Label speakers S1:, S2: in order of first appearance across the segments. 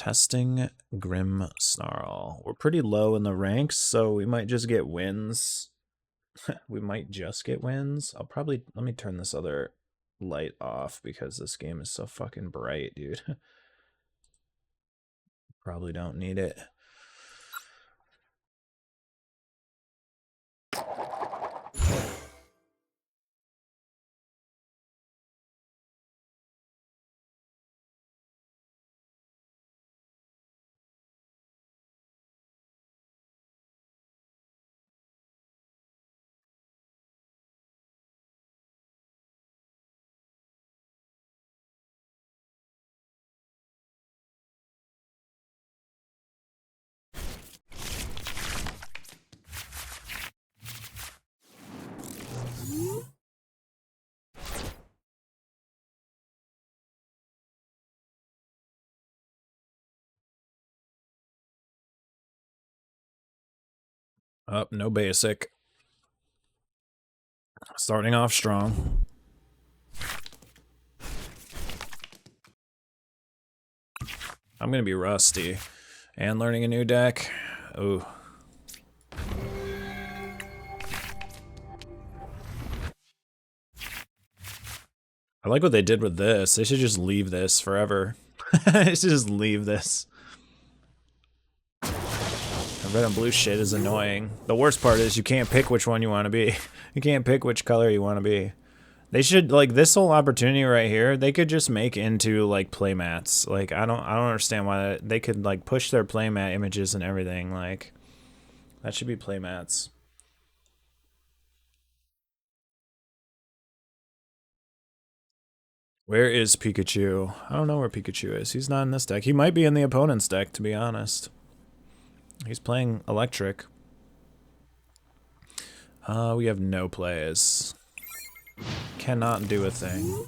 S1: Testing Grim Snarl. We're pretty low in the ranks, so we might just get wins. We might just get wins. Let me turn this other light off because this game is so fucking bright, dude. Probably don't need it. Up, no basic. Starting off strong. I'm gonna be rusty. And learning a new deck. Ooh. I like what they did with this. They should just leave this forever. They should just leave this. The red and blue shit is annoying. The worst part is you can't pick which one you want to be. You can't pick which color you want to be. They should, like, this whole opportunity right here, they could just make into, like, playmats. Like, I don't understand why they could, like, push their playmat images and everything. Like, that should be playmats. Where is Pikachu? I don't know where Pikachu is. He's not in this deck. He might be in the opponent's deck, to be honest. He's playing electric. We have no plays. Cannot do a thing.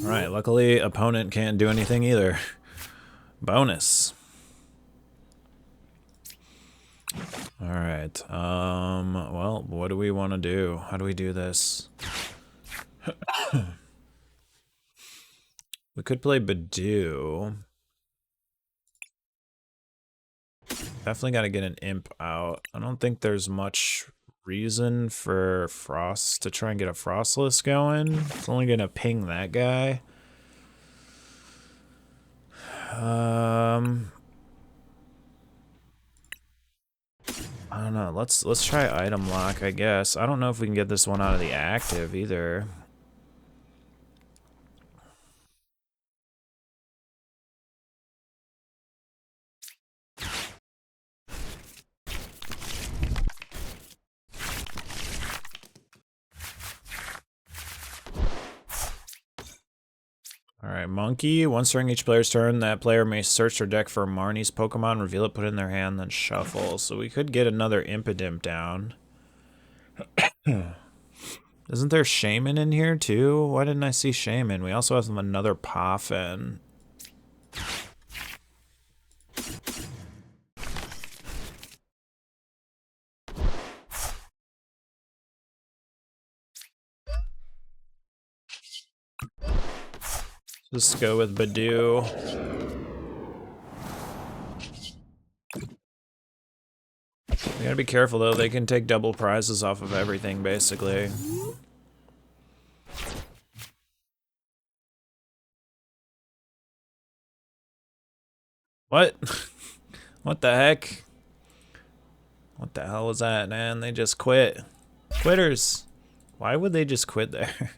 S1: Alright, luckily opponent can't do anything either. Bonus. Alright, well, what do we want to do? How do we do this? We could play Badoo. Definitely got to get an imp out. I don't think there's much reason for Frost to try and get a Frostless going. It's only gonna ping that guy. I don't know. Let's try item lock, I guess. I don't know if we can get this one out of the active either. Alright, Monkey. Once during each player's turn, that player may search their deck for Marnie's Pokemon, reveal it, put it in their hand, then shuffle. So we could get another Impidimp down. Isn't there Shaman in here too? Why didn't I see Shaman? We also have another Poffin. Just go with Badoo. We gotta be careful though, they can take double prizes off of everything basically. What? What the heck? What the hell was that, man? They just quit. Quitters. Why would they just quit there?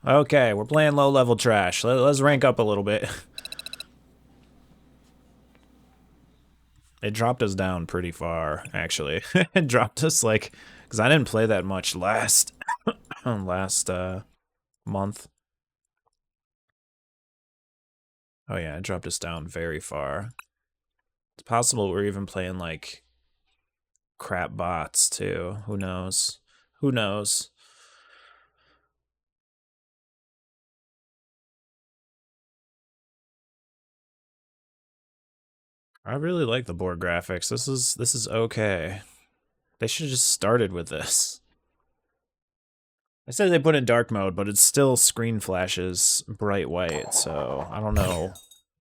S1: Okay, we're playing low-level trash. Let's rank up a little bit. It dropped us down pretty far, actually. It dropped us like, because I didn't play that much last month. Oh yeah, it dropped us down very far. It's possible we're even playing like crap bots too. Who knows? Who knows? I really like the board graphics. This is okay. They should have just started with this. I said they put in dark mode, but it's still screen flashes bright white, so I don't know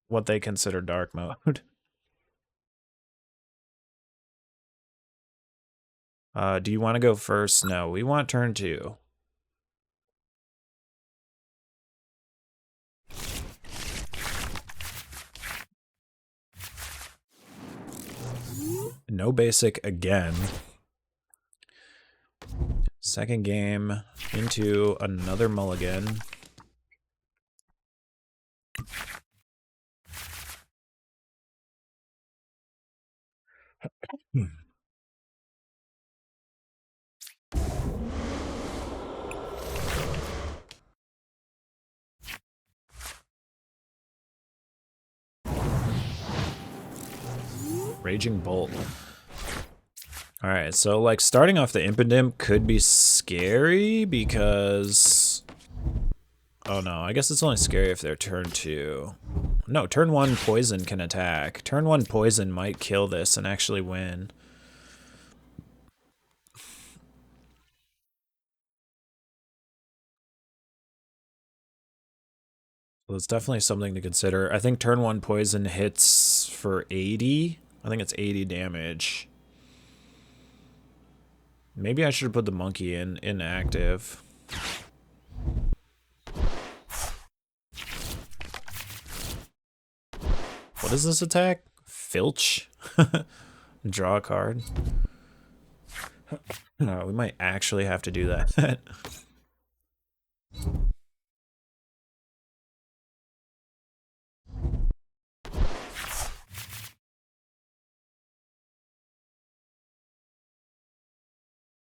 S1: what they consider dark mode. Do you want to go first? No, we want turn 2. No basic again. Second game into another mulligan. Raging Bolt. Alright, so like starting off the Impidimp could be scary because... Oh no, I guess it's only scary if they're turn 2. No, turn 1 poison can attack. Turn 1 poison might kill this and actually win. Well, it's definitely something to consider. I think turn 1 poison hits for 80. I think it's 80 damage. Maybe I should have put the monkey in inactive. What is this attack? Filch? Draw a card. No, we might actually have to do that.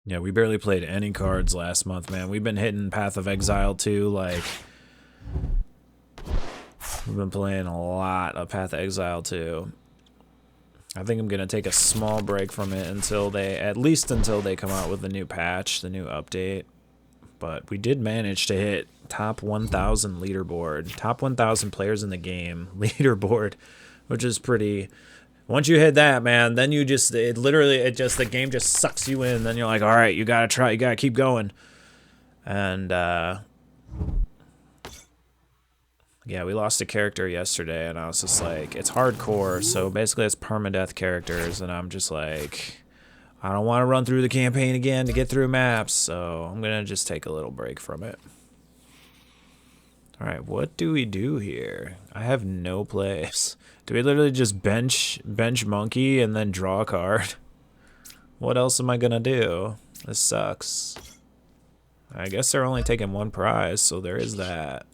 S1: Yeah, we barely played any cards last month, man. We've been hitting Path of Exile too, like... We've been playing a lot of Path of Exile too. I think I'm gonna take a small break from it until they, at least until they come out with the new patch, the new update. But we did manage to hit top 1,000 leaderboard, top 1,000 players in the game leaderboard, which is pretty... Once you hit that, man, then you just, the game just sucks you in. Then you're like, all right, you gotta try, you gotta keep going. And, yeah, we lost a character yesterday, and I was just like, it's hardcore, so basically it's permadeath characters, and I'm just like, I don't want to run through the campaign again to get through maps, so I'm gonna just take a little break from it. All right, what do we do here? I have no plays. Do we literally just bench monkey and then draw a card? What else am I gonna do? This sucks. I guess they're only taking 1 prize, so there is that.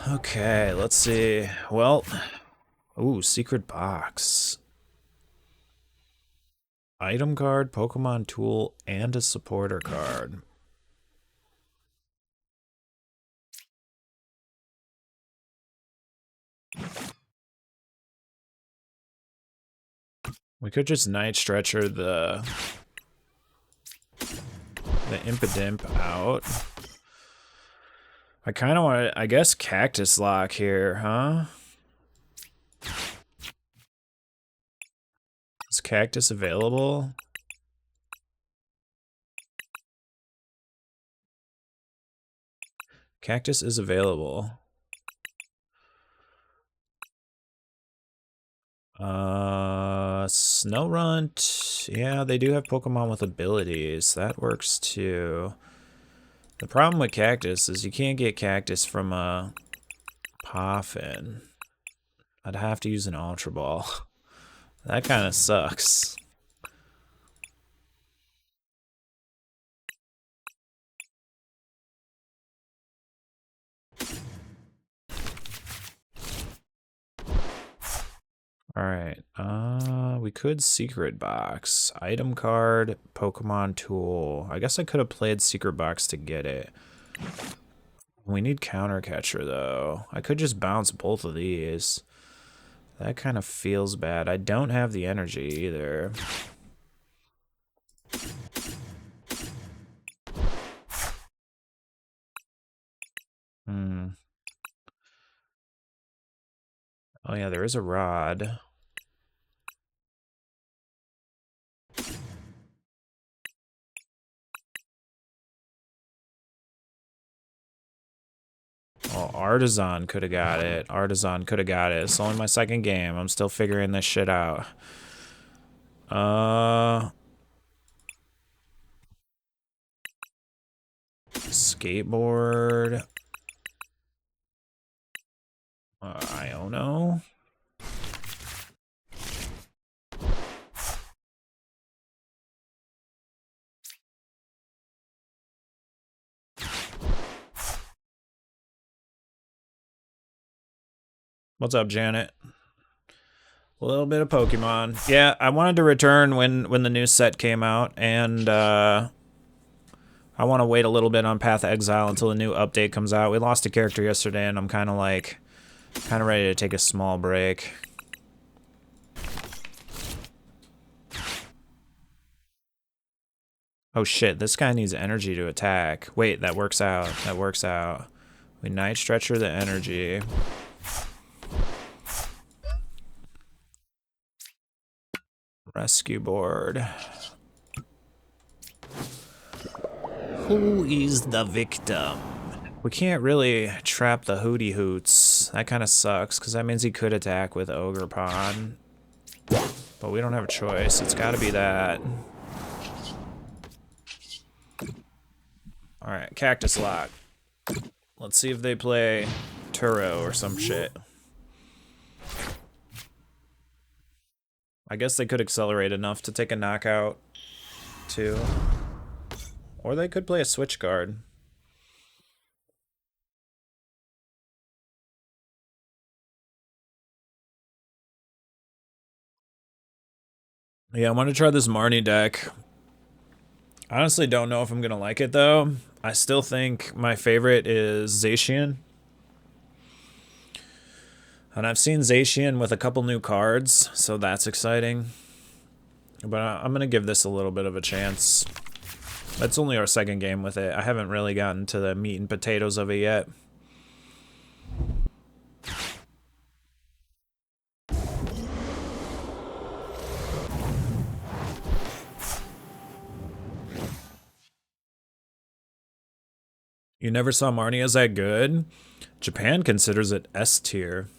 S1: Okay, let's see. Well, ooh, secret box. Item card, Pokemon tool, and a supporter card. We could just Night Stretcher the Impidimp out. I kind of want to, I guess, Cactus Lock here, huh? Is Cactus available? Cactus is available. Snorunt. Yeah, they do have Pokemon with abilities. That works too. The problem with Cactus is you can't get Cactus from a Poffin. I'd have to use an Ultra Ball. That kind of sucks. Alright, we could Secret Box. Item card, Pokemon tool. I guess I could have played Secret Box to get it. We need Counter Catcher, though. I could just bounce both of these. That kind of feels bad. I don't have the energy, either. Oh yeah, there is a rod. Oh, Artisan could have got it. Artisan could have got it. It's only my second game. I'm still figuring this shit out. Skateboard. Iono. What's up, Janet? A little bit of Pokemon. Yeah, I wanted to return when the new set came out, and I want to wait a little bit on Path of Exile until the new update comes out. We lost a character yesterday, and I'm kind of ready to take a small break. Oh shit, this guy needs energy to attack. Wait, that works out. That works out. We Night Stretcher the energy. Rescue board. Who is the victim? We can't really trap the Hootie Hoots. That kind of sucks, because that means he could attack with Ogre Pond. But we don't have a choice. It's got to be that. Alright, Cactus Lock. Let's see if they play Turo or some shit. I guess they could accelerate enough to take a knockout, too. Or they could play a switch card. Yeah, I want to try this Marnie deck. I honestly don't know if I'm going to like it, though. I still think my favorite is Zacian. And I've seen Zacian with a couple new cards, so that's exciting. But I'm going to give this a little bit of a chance. That's only our second game with it. I haven't really gotten to the meat and potatoes of it yet. You never saw Marnie as that good? Japan considers it S tier.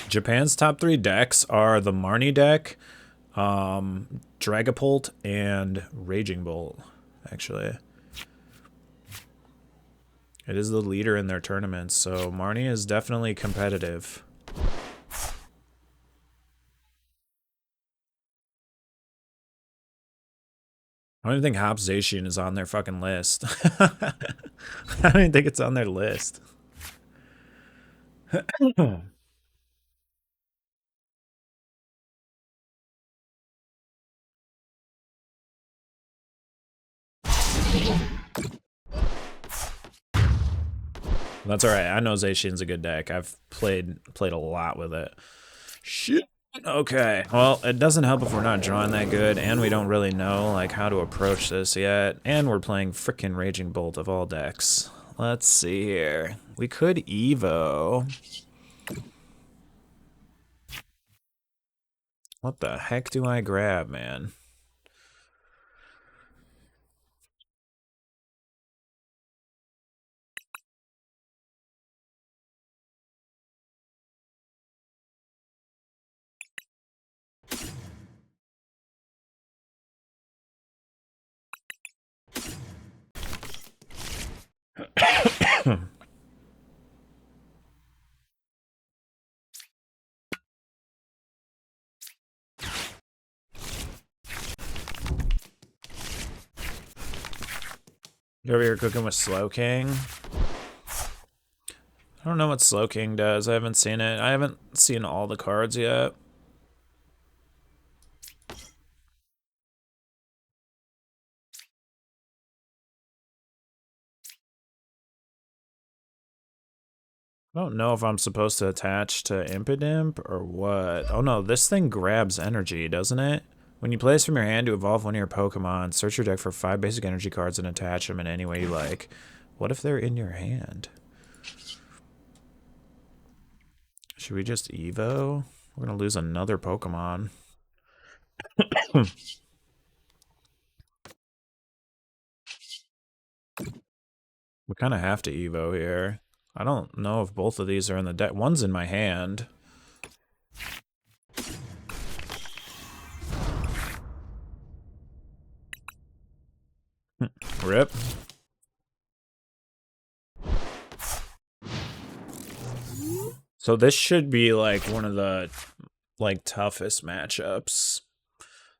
S1: Japan's top 3 decks are the Marnie deck, Dragapult, and Raging Bolt, actually. It is the leader in their tournaments, so Marnie is definitely competitive. I don't even think Hop Zacian is on their fucking list. I don't even think it's on their list. That's alright. I know Zacian's a good deck. I've played a lot with it. Shit. Okay, well, it doesn't help if we're not drawing that good, and we don't really know, like, how to approach this yet, and we're playing frickin' Raging Bolt of all decks. Let's see here. We could Evo. What the heck do I grab, man? You over here cooking with Slow King? I don't know what Slow King does. I haven't seen it. I haven't seen all the cards yet. I don't know if I'm supposed to attach to Impidimp or what. Oh no, this thing grabs energy, doesn't it? When you place from your hand to evolve one of your Pokemon, search your deck for 5 basic energy cards and attach them in any way you like. What if they're in your hand? Should we just Evo? We're gonna lose another Pokemon. We kind of have to Evo here. I don't know if both of these are in the deck. One's in my hand. Rip. So this should be like one of the toughest matchups.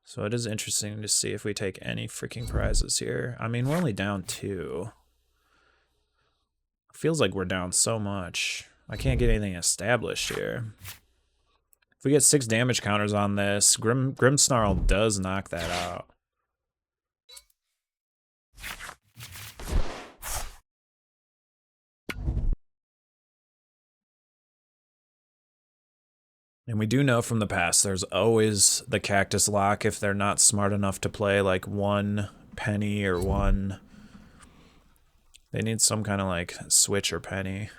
S1: So it is interesting to see if we take any freaking prizes here. I mean, we're only down 2. Feels like we're down so much. I can't get anything established here. If we get 6 damage counters on this, Grimmsnarl does knock that out. And we do know from the past there's always the Cactus Lock if they're not smart enough to play like 1 penny or 1. They need some kind of like switch or penny.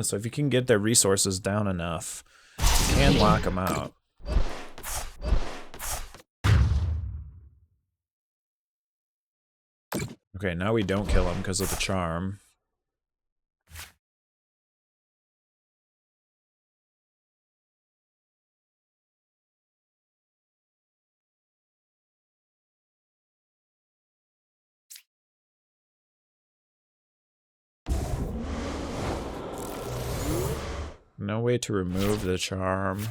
S1: So if you can get their resources down enough, you can lock them out. Okay, now we don't kill him because of the charm. No way to remove the charm.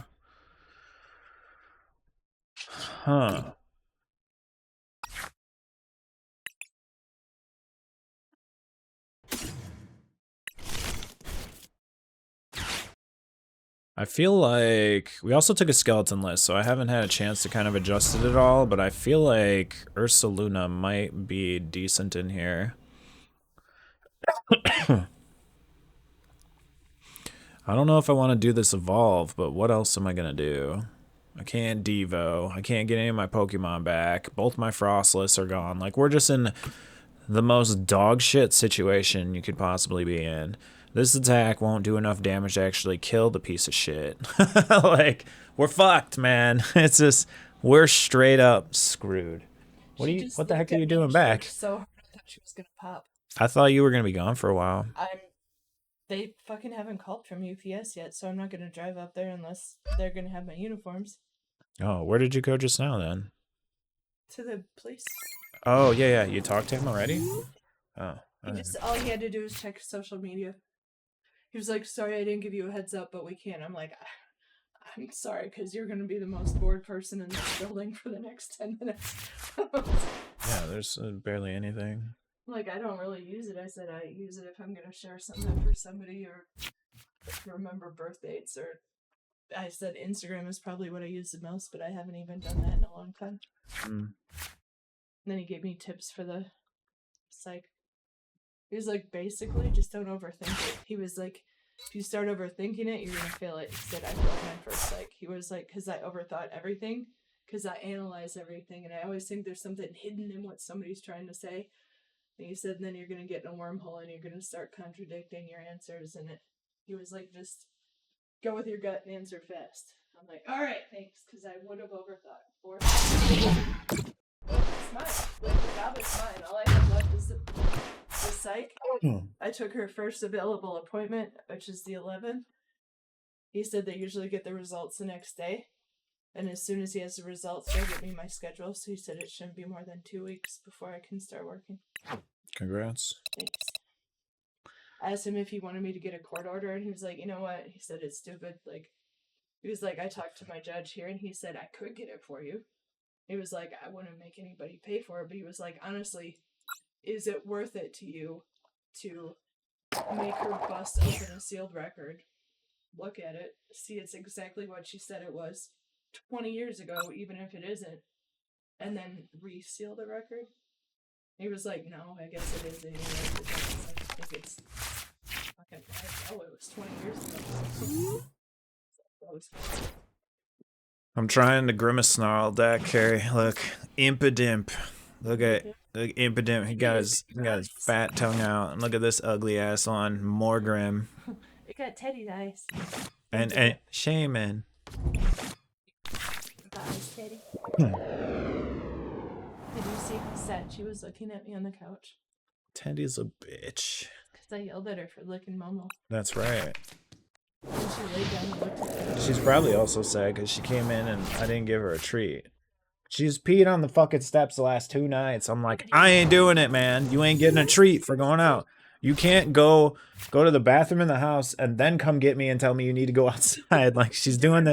S1: Huh. I feel like we also took a skeleton list, so I haven't had a chance to kind of adjust it at all, but I feel like Ursaluna might be decent in here. I don't know if I want to do this evolve, but what else am I going to do? I can't Devo. I can't get any of my Pokemon back. Both my Frostless are gone. Like, we're just in the most dog shit situation you could possibly be in. This attack won't do enough damage to actually kill the piece of shit. Like, we're fucked, man. It's just, we're straight up screwed. What the heck are you doing back?
S2: So hard, I thought she was gonna pop.
S1: I thought you were gonna be gone for a while.
S2: They fucking haven't called from UPS yet, so I'm not gonna drive up there unless they're gonna have my uniforms.
S1: Oh, where did you go just now then?
S2: To the police.
S1: Oh, yeah, you talked to him already? Oh.
S2: All he had to do was check social media. He was like, "Sorry, I didn't give you a heads up, but we can." I'm like, "I'm sorry, because you're gonna be the most bored person in this building for the next 10 minutes."
S1: Yeah, there's barely anything.
S2: Like, I don't really use it. I said I use it if I'm gonna share something for somebody or remember birth dates, or I said Instagram is probably what I use the most, but I haven't even done that in a long time. And then he gave me tips for the psych. He was like, basically, just don't overthink it. He was like, if you start overthinking it, you're gonna fail it. He said I failed my first psych. He was like, because I overthought everything, because I analyze everything, and I always think there's something hidden in what somebody's trying to say. And he said, then you're gonna get in a wormhole and you're gonna start contradicting your answers. And he was like, just go with your gut and answer fast. I'm like, all right, thanks, because I would have overthought before. It's mine. Like, the job is mine. All I have left is the psych. I took her first available appointment, which is the 11th. He said they usually get the results the next day. And as soon as he has the results, they'll give me my schedule. So he said it shouldn't be more than 2 weeks before I can start working.
S1: Congrats.
S2: Thanks. I asked him if he wanted me to get a court order, and he was like, you know what? He said it's stupid. Like, he was like, I talked to my judge here, and he said I could get it for you. He was like, I wouldn't make anybody pay for it, but he was like, honestly, is it worth it to you to make her bust open a sealed record, look at it, see it's exactly what she said it was 20 years ago, even if it isn't, and then reseal the record? He was like, no, I guess it is anyway. I think it's fucking, I know it was 20 years ago.
S1: I'm trying to grimace snarl that Carrie. Look, impidimp. Look impidimp. He got his fat tongue out, and look at this ugly ass one. More grim.
S2: It got Teddy's eyes.
S1: And shaman.
S2: Teddy. Did you see how sad she was looking at me on the couch?
S1: Teddy's a bitch.
S2: Because I yelled at her for licking Momo.
S1: That's right.
S2: And she laid down and looked at me.
S1: She's probably also sad because she came in and I didn't give her a treat. She's peed on the fucking steps the last 2 nights. I'm like, I ain't doing it, man. You ain't getting a treat for going out. You can't go to the bathroom in the house and then come get me and tell me you need to go outside. Like, she's doing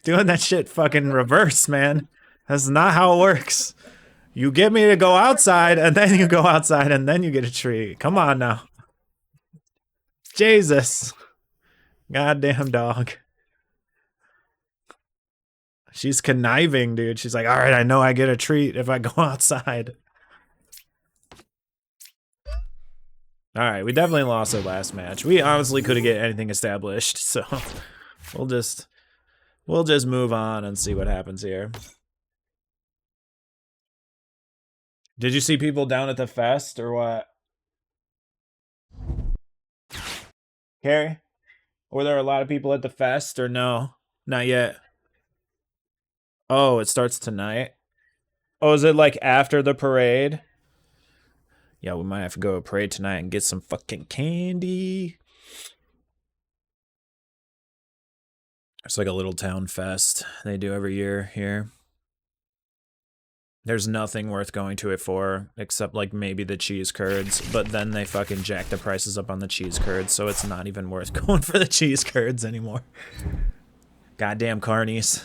S1: that shit fucking reverse, man. That's not how it works. You get me to go outside and then you go outside and then you get a treat. Come on now. Jesus. Goddamn dog. She's conniving, dude. She's like, all right, I know I get a treat if I go outside. All right, we definitely lost our last match. We honestly couldn't get anything established, so we'll just move on and see what happens here. Did you see people down at the fest or what? Carrie? Were there a lot of people at the fest or no? Not yet. Oh, it starts tonight? Oh, is it like after the parade? Yeah, we might have to go to a parade tonight and get some fucking candy. It's like a little town fest they do every year here. There's nothing worth going to it for except like maybe the cheese curds, but then they fucking jack the prices up on the cheese curds, so it's not even worth going for the cheese curds anymore. Goddamn carnies.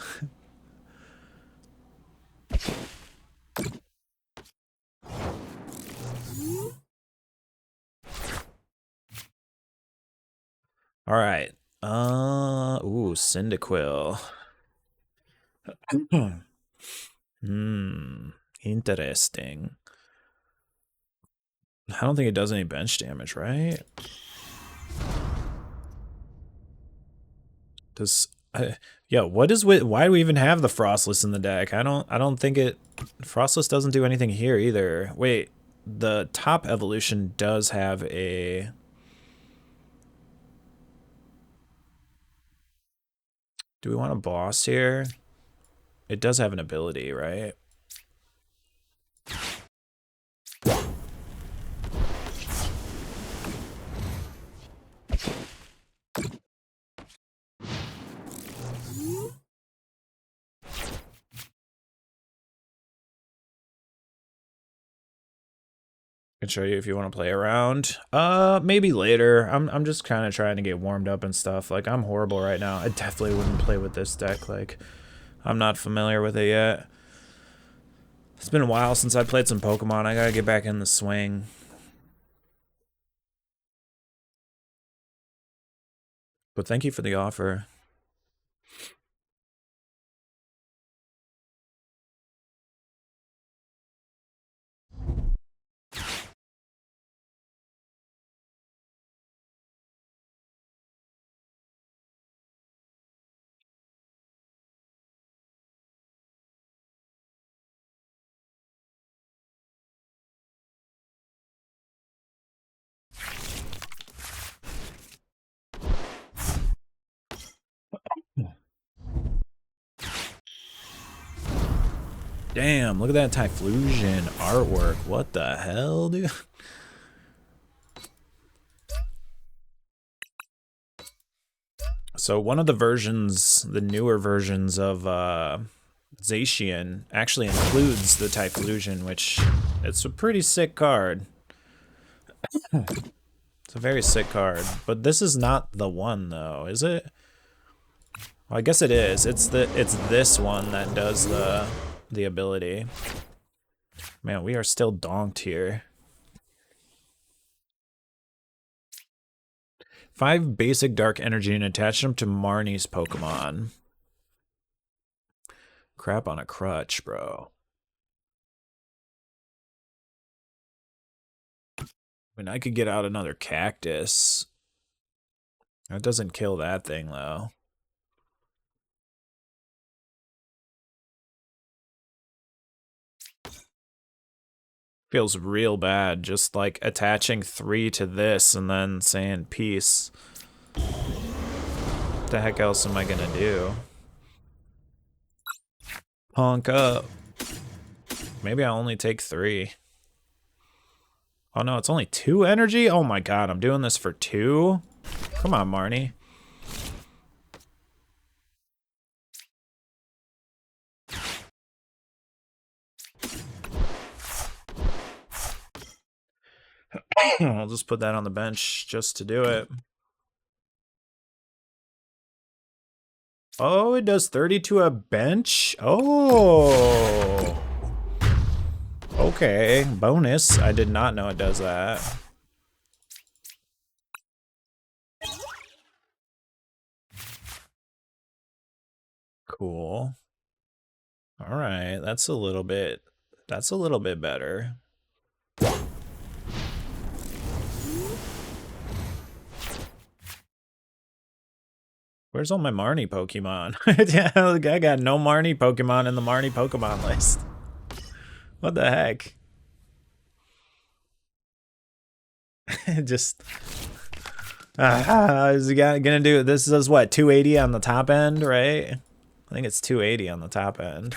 S1: All right. Ooh, Cyndaquil. Interesting. I don't think it does any bench damage, right? Does yeah, what is with why do we even have the Frostless in the deck? I don't think it Frostless doesn't do anything here either. Wait, the top evolution does have a do we want a boss here? It does have an ability, right? Can show you if you want to play around. Maybe later. I'm just kind of trying to get warmed up and stuff. Like, I'm horrible right now. I definitely wouldn't play with this deck. Like, I'm not familiar with it yet. It's been a while since I played some Pokemon. I gotta get back in the swing. But thank you for the offer. Damn, look at that Typhlosion artwork. What the hell, dude? So one of the versions, the newer versions of Zacian actually includes the Typhlosion, which it's a pretty sick card. It's a very sick card, but this is not the one though, is it? Well, I guess it is. It's this one that does the ability. Man, we are still donked here. 5 basic dark energy and attach them to Marnie's Pokemon. Crap on a crutch, bro. I mean, I could get out another cactus. That doesn't kill that thing, though. Feels real bad just like attaching 3 to this and then saying peace. What the heck else am I gonna do? Honk up. Maybe I'll only take 3. Oh no, it's only 2 energy? Oh my god, I'm doing this for 2? Come on, Marnie. I'll just put that on the bench just to do it. Oh, it does 30 to a bench? Oh. Okay, bonus. I did not know it does that. Cool. All right, that's a little bit better. Where's all my Marnie Pokemon? Yeah, I got no Marnie Pokemon in the Marnie Pokemon list. What the heck? Just is he gonna do this? Is what, 280 on the top end, right? I think it's 280 on the top end.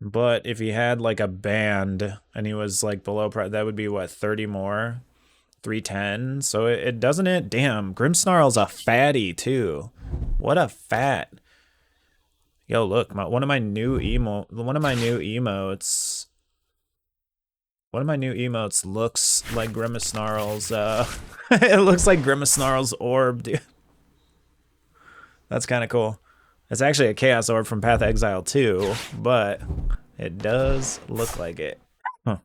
S1: But if he had like a band and he was like below price, that would be what, 30 more? 310. So it doesn't it? Damn, Grimmsnarl's a fatty too. What a fat. Yo, look, one of my new emotes looks like Grimmsnarl's it looks like Grimmsnarl's orb, dude. That's kind of cool. It's actually a Chaos Orb from Path of Exile 2, but it does look like it. Huh.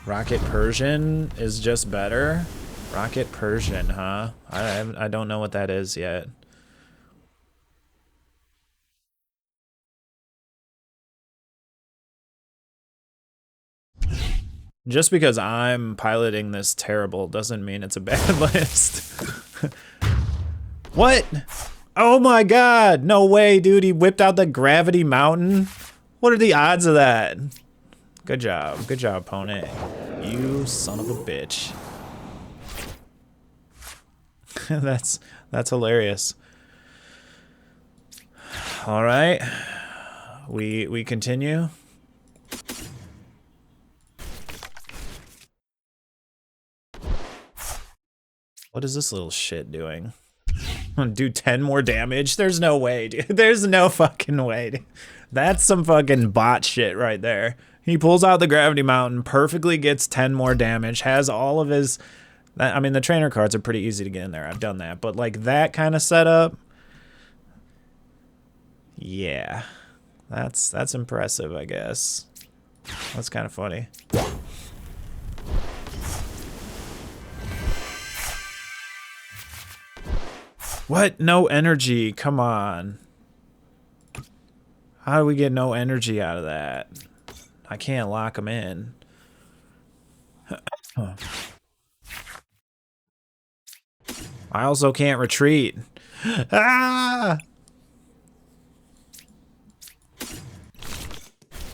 S1: Rocket Persian is just better? Rocket Persian, huh? I don't know what that is yet. Just because I'm piloting this terrible doesn't mean it's a bad list. What? Oh my god! No way, dude. He whipped out the Gravity Mountain? What are the odds of that? Good job. Good job, opponent. You son of a bitch. That's hilarious. All right. We continue. What is this little shit doing? Do 10 more damage? There's no way, dude. There's no fucking way, dude. That's some fucking bot shit right there. He pulls out the Gravity Mountain, perfectly gets 10 more damage, has all of his... I mean, the trainer cards are pretty easy to get in there. I've done that. But, like, that kind of setup... Yeah. That's impressive, I guess. That's kind of funny. What? No energy. Come on. How do we get no energy out of that? I can't lock them in. I also can't retreat. Ah!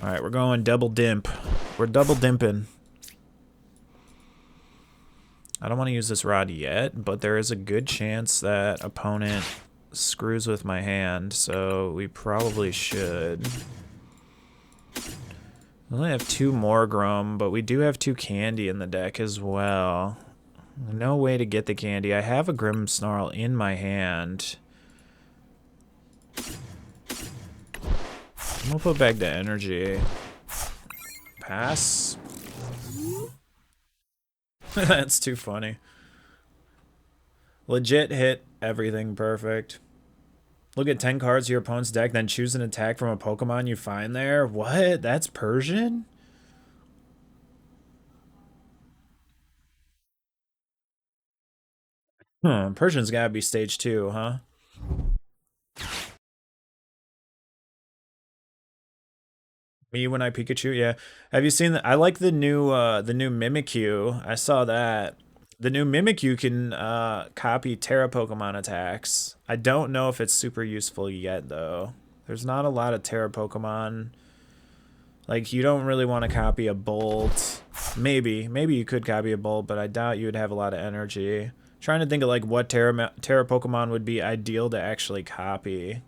S1: Alright, we're going double dimp. We're double dimping. I don't want to use this rod yet, but there is a good chance that opponent screws with my hand, so we probably should. We only have 2 Morgrum, but we do have 2 Candy in the deck as well. No way to get the Candy. I have a Grim Snarl in my hand. I'm gonna put back the energy. Pass. That's too funny. Legit hit everything perfect. Look at 10 cards of your opponent's deck, then choose an attack from a Pokemon you find there. What? That's Persian? Persian's gotta be stage 2, huh? Me when I Pikachu, yeah. Have you seen that? I like the new Mimikyu. I saw that. The new Mimikyu can copy Terra Pokemon attacks. I don't know if it's super useful yet though. There's not a lot of Terra Pokemon. Like you don't really want to copy a Bolt. Maybe you could copy a Bolt, but I doubt you would have a lot of energy. Trying to think of like what Terra Pokemon would be ideal to actually copy.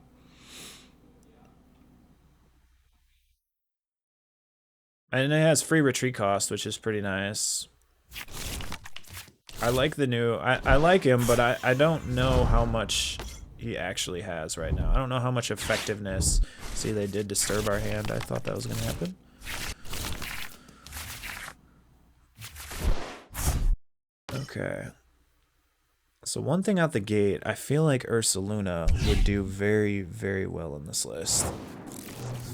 S1: And it has free retreat cost, which is pretty nice. I like the new... I like him, but I don't know how much he actually has right now. I don't know how much effectiveness... See, they did disturb our hand. I thought that was going to happen. Okay. So one thing out the gate, I feel like Ursaluna would do very, very well in this list.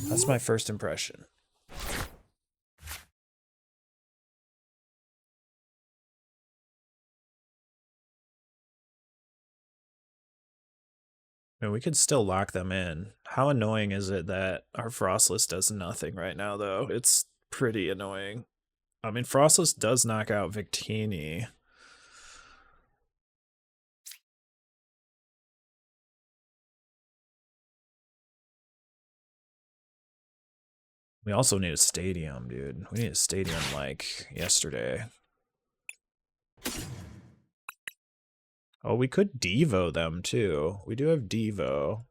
S1: That's my first impression. I mean, we could still lock them in. How annoying is it that our Frostless does nothing right now, though? It's pretty annoying. I mean, Frostless does knock out Victini. We also need a stadium, dude. We need a stadium like yesterday. Oh, we could Devo them, too. We do have Devo.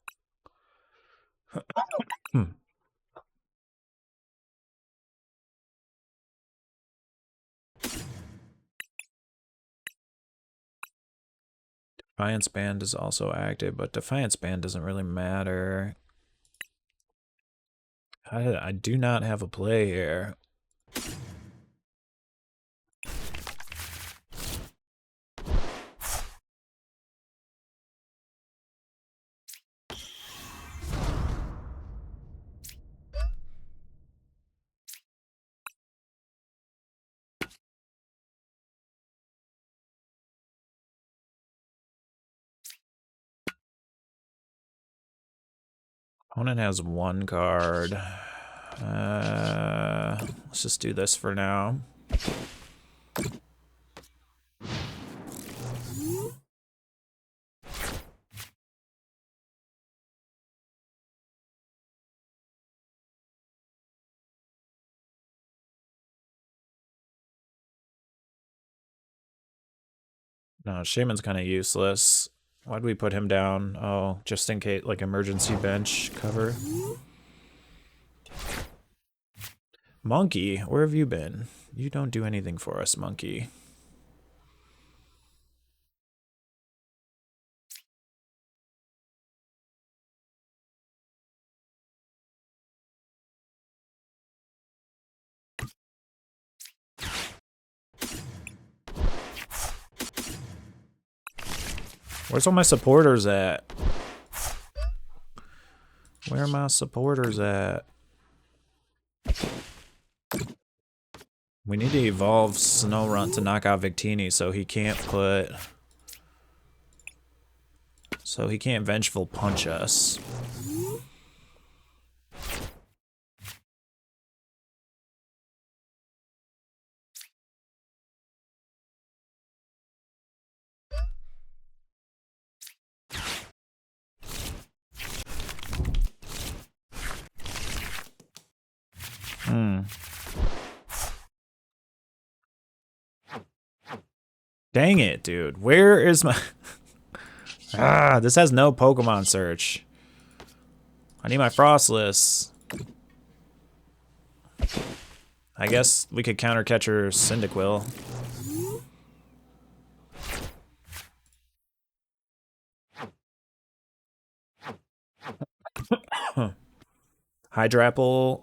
S1: Defiance Band is also active, but Defiance Band doesn't really matter. I do not have a play here. Opponent has 1 card. Let's just do this for now. No, Shaman's kind of useless. Why'd we put him down? Oh, just in case, like emergency bench cover. Monkey, where have you been? You don't do anything for us, Monkey. Where's all my supporters at? Where are my supporters at? We need to evolve Snorunt to knock out Victini so he can't put... So he can't Vengeful Punch us. Dang it, dude. Where is my... this has no Pokemon search. I need my Frostless. I guess we could counter catcher Cyndaquil. Hydrapple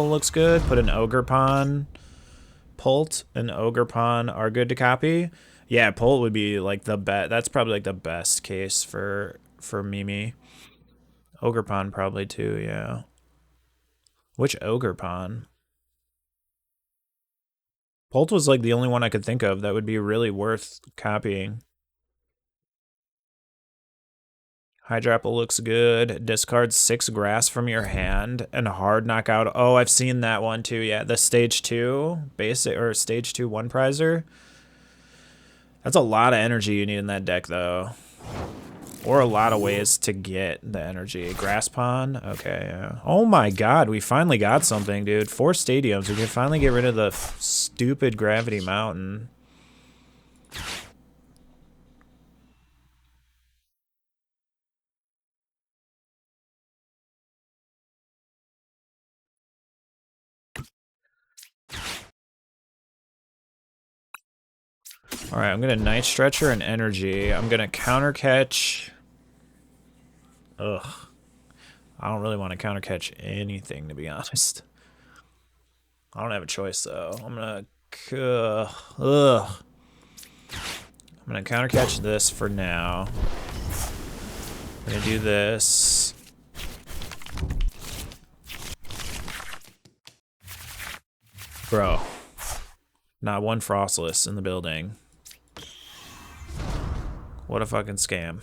S1: looks good. Put an Ogerpon. Pult and Ogerpon are good to copy. Yeah, Pult would be like the best. That's probably like the best case for Mimi. Ogerpon probably too, yeah. Which Ogerpon? Pult was like the only one I could think of that would be really worth copying. Hydrapple looks good. Discard 6 grass from your hand and a hard knockout. Oh, I've seen that one too. Yeah, the stage 2 basic or stage 2 one prizer. That's a lot of energy you need in that deck though. Or a lot of ways to get the energy. Grass Pond? Okay, yeah. Oh my god, we finally got something, dude. 4 stadiums. We can finally get rid of the stupid Gravity Mountain. Alright, I'm gonna Night Stretcher and Energy. I'm gonna counter catch. Ugh. I don't really want to counter catch anything, to be honest. I don't have a choice, though. I'm gonna... I'm gonna counter catch this for now. I'm gonna do this. Bro. Not one Frostless in the building. What a fucking scam.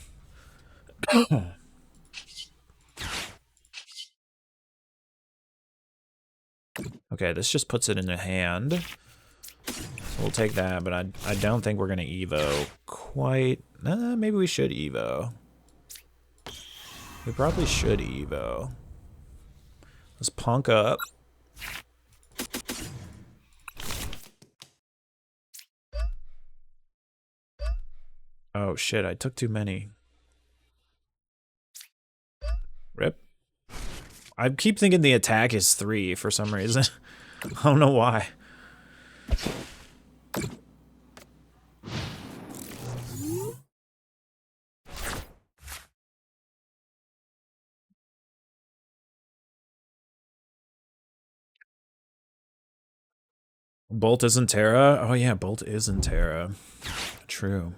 S1: Okay, this just puts it in a hand. So we'll take that, but I don't think we're gonna Evo quite. Maybe we should Evo. We probably should Evo. Let's punk up. Oh shit, I took too many. Rip. I keep thinking the attack is 3 for some reason. I don't know why. Bolt isn't Terra? Oh yeah, Bolt isn't Terra. True.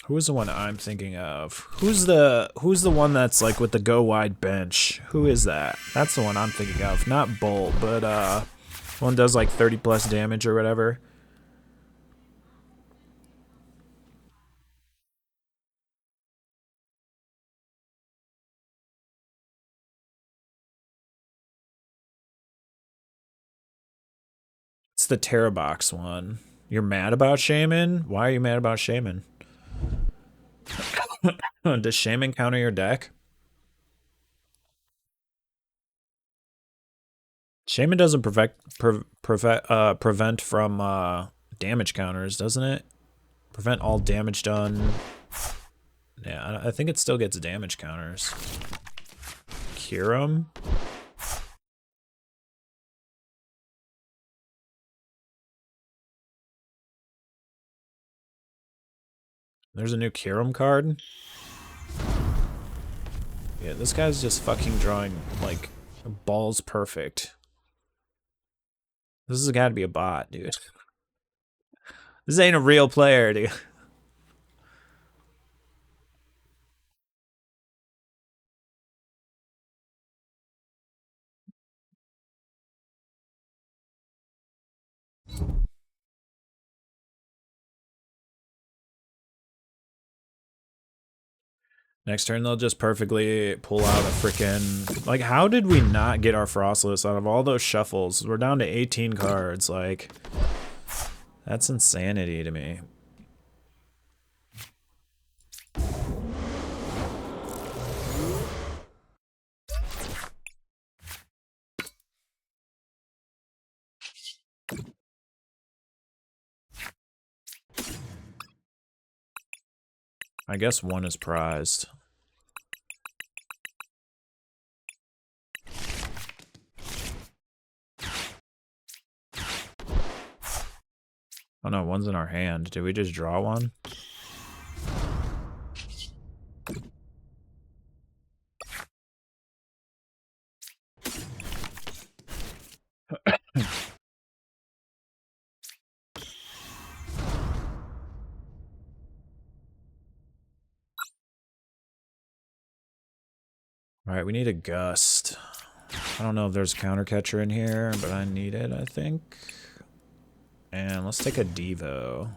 S1: Who is the one I'm thinking of? Who's the one that's like with the go wide bench? Who is that? That's the one I'm thinking of. Not Bolt, but one does like 30 plus damage or whatever. It's the Terra Box one. You're mad about Shaman? Why are you mad about Shaman? Does Shaman counter your deck? Shaman doesn't prevent from damage counters, doesn't it? Prevent all damage done. Yeah, I think it still gets damage counters. Kyurem? There's a new Kyurem card. Yeah, this guy's just fucking drawing, like, balls perfect. This has got to be a bot, dude. This ain't a real player, dude. Next turn, they'll just perfectly pull out a freaking... Like, how did we not get our Frostless out of all those shuffles? We're down to 18 cards, like... That's insanity to me. I guess one is prized. Oh no, one's in our hand. Did we just draw one? Alright, we need a gust. I don't know if there's a counter catcher in here, but I need it, I think. And let's take a Devo.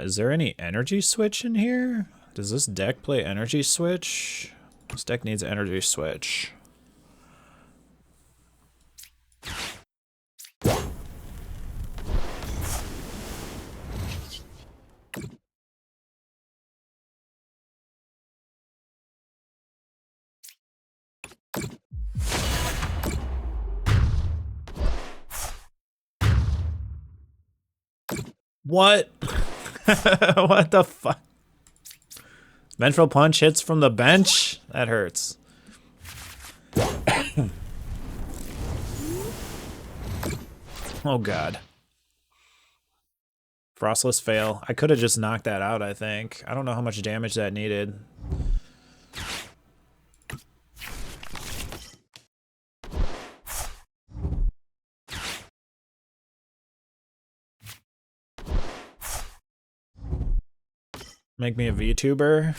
S1: Is there any energy switch in here? Does this deck play energy switch? This deck needs energy switch. What? What the fuck? Vengeful Punch hits from the bench? That hurts. Oh god. Frostless fail. I could have just knocked that out, I think. I don't know how much damage that needed. Make me a VTuber.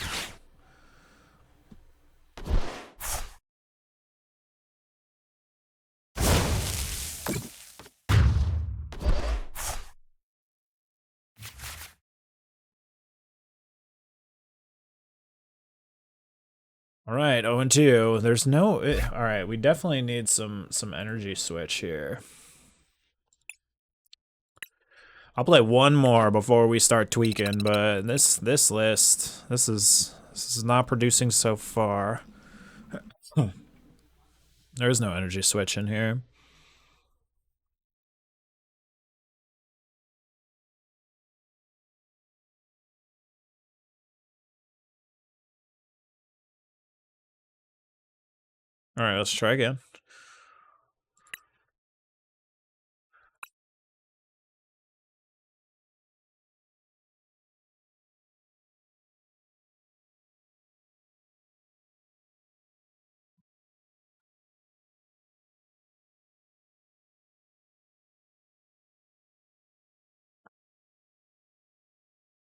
S1: All right, 0-2. There's no. All right, we definitely need some energy switch here. I'll play one more before we start tweaking, but this list, this is not producing so far. There is no energy switch in here. All right, let's try again.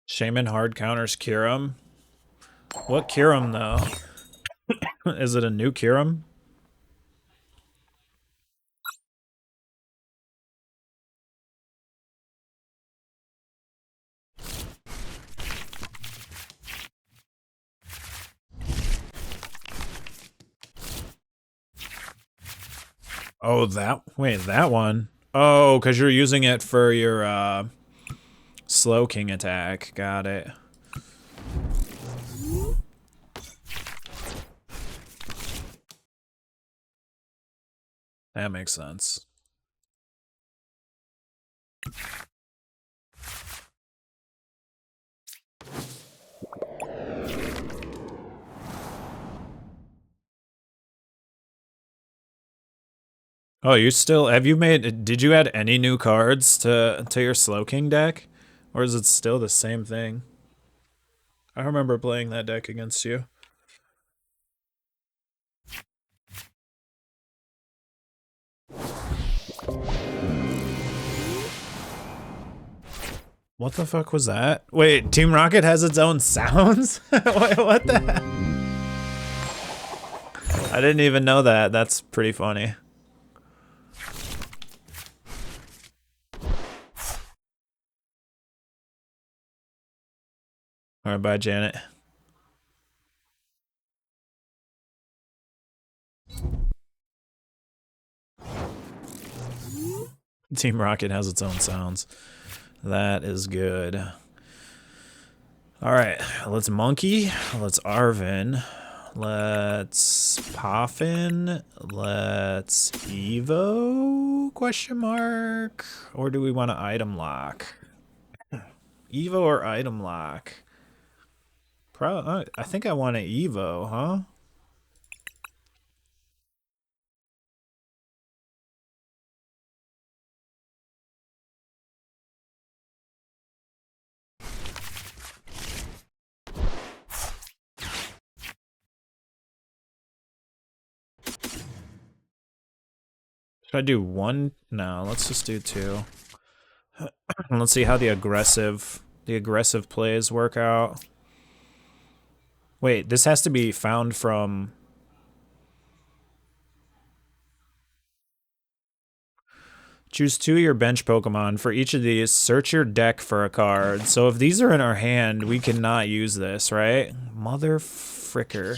S1: Shaman hard counters Kirim. What Kirim though? Is it a new Kirim? Oh, that one. Oh, because you're using it for your slow king attack. Got it. That makes sense. Oh, you still have you made? Did you add any new cards to your Slow King deck, or is it still the same thing? I remember playing that deck against you. What the fuck was that? Wait, Team Rocket has its own sounds? Wait, what the heck? I didn't even know that. That's pretty funny. Alright, bye, Janet. Team Rocket has its own sounds. That is good. Alright, let's Monkey. Let's Arvin. Let's Poffin. Let's Evo? Question mark? Or do we want to item lock? Evo or item lock? I think I want an Evo, huh? Should I do one? No, let's just do two. Let's see how the aggressive plays work out. Wait, this has to be found from... Choose 2 of your bench Pokemon. For each of these, search your deck for a card. So if these are in our hand, we cannot use this, right? Mother fricker.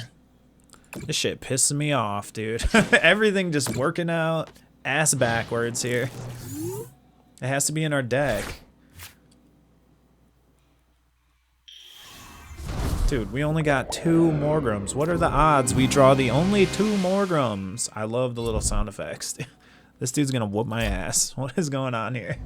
S1: This shit pisses me off, dude. Everything just working out ass backwards here. It has to be in our deck. Dude, we only got 2 Morgrams. What are the odds we draw the only 2 Morgrams? I love the little sound effects. This dude's gonna whoop my ass. What is going on here?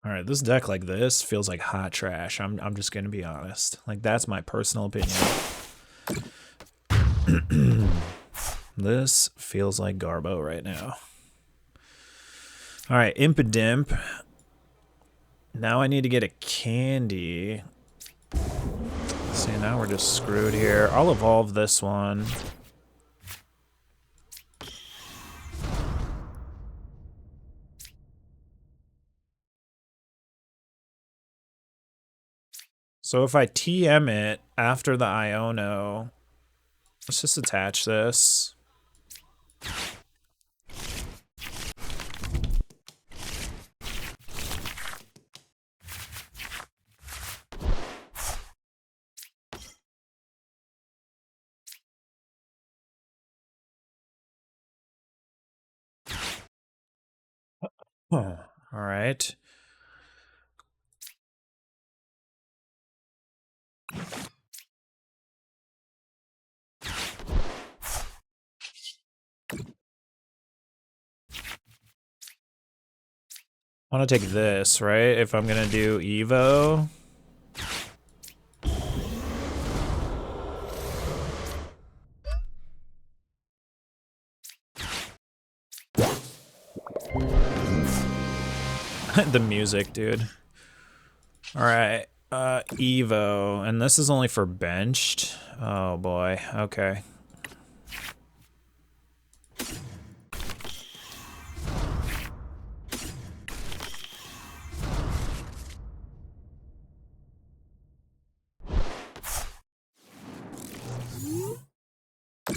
S1: All right, this deck like this feels like hot trash. I'm just gonna be honest. Like, that's my personal opinion. This feels like Garbo right now. All right, Impidimp. Now I need to get a candy. See, now we're just screwed here. I'll evolve this one. So if I TM it after the Iono, let's just attach this. All right. I want to take this, right? If I'm gonna do Evo. The music, dude. All right, Evo, and this is only for benched. Oh boy. Okay.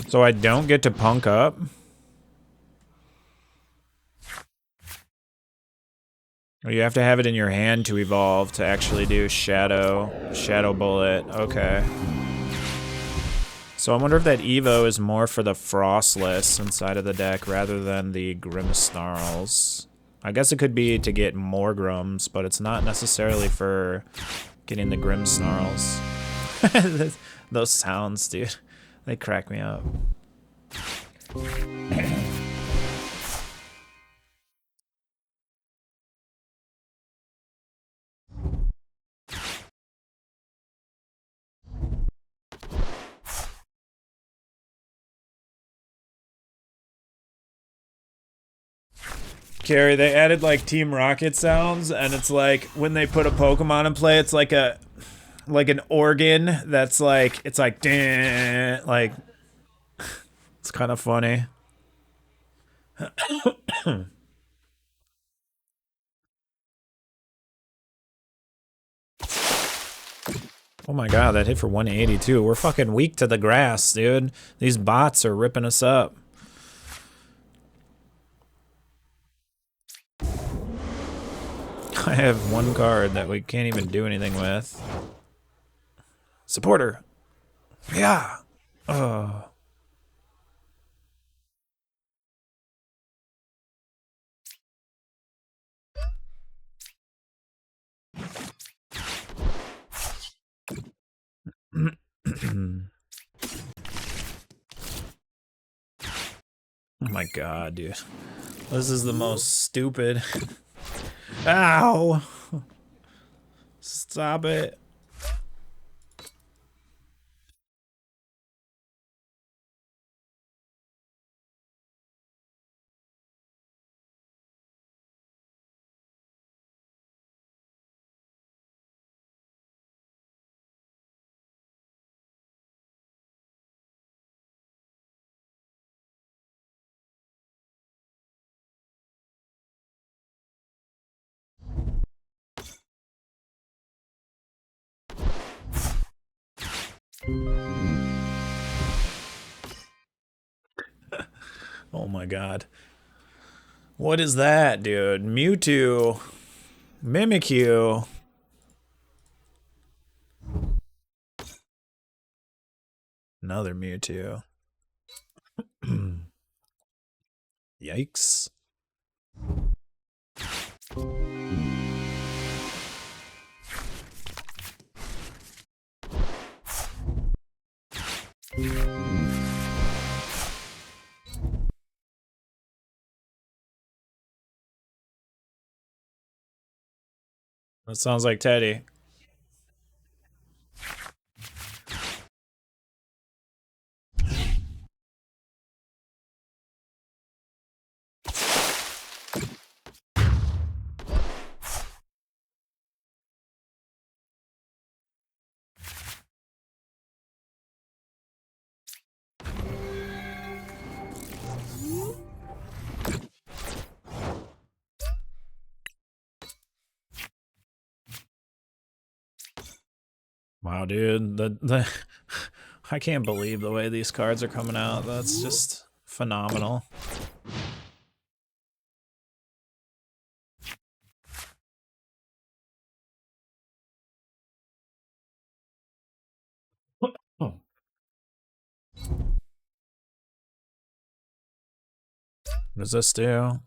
S1: So I don't get to punk up. Or you have to have it in your hand to evolve to actually do Shadow Bullet. Okay. So I wonder if that Evo is more for the Frostless inside of the deck rather than the Grimmsnarls. I guess it could be to get more Grums, but it's not necessarily for getting the Grimmsnarls. Those sounds, dude. They crack me up. Carrie, they added like Team Rocket sounds, and it's like when they put a Pokemon in play, it's like an organ that's like, it's like, like, it's kind of funny. Oh my god, that hit for 182. We're fucking weak to the grass, dude. These bots are ripping us up. I have one card that we can't even do anything with. Supporter. Yeah. Oh. Oh my god, dude. This is the most stupid. Ow! Stop it. Oh my god. What is that, dude? Mewtwo. Mimikyu. Another Mewtwo. Yikes. That sounds like Teddy. Wow, dude. The I can't believe the way these cards are coming out. That's just phenomenal. What does this do?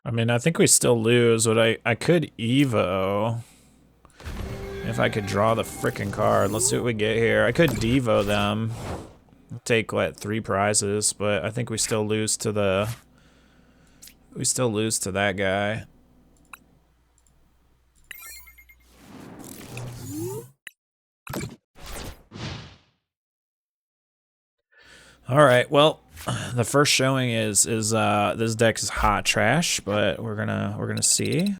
S1: I mean, I think we still lose, but I could Evo. If I could draw the freaking card. Let's see what we get here. I could Devo them. Take, what, 3 prizes, but I think we still lose to the... We still lose to that guy. Alright, well, the first showing is this deck is hot trash, but we're gonna see.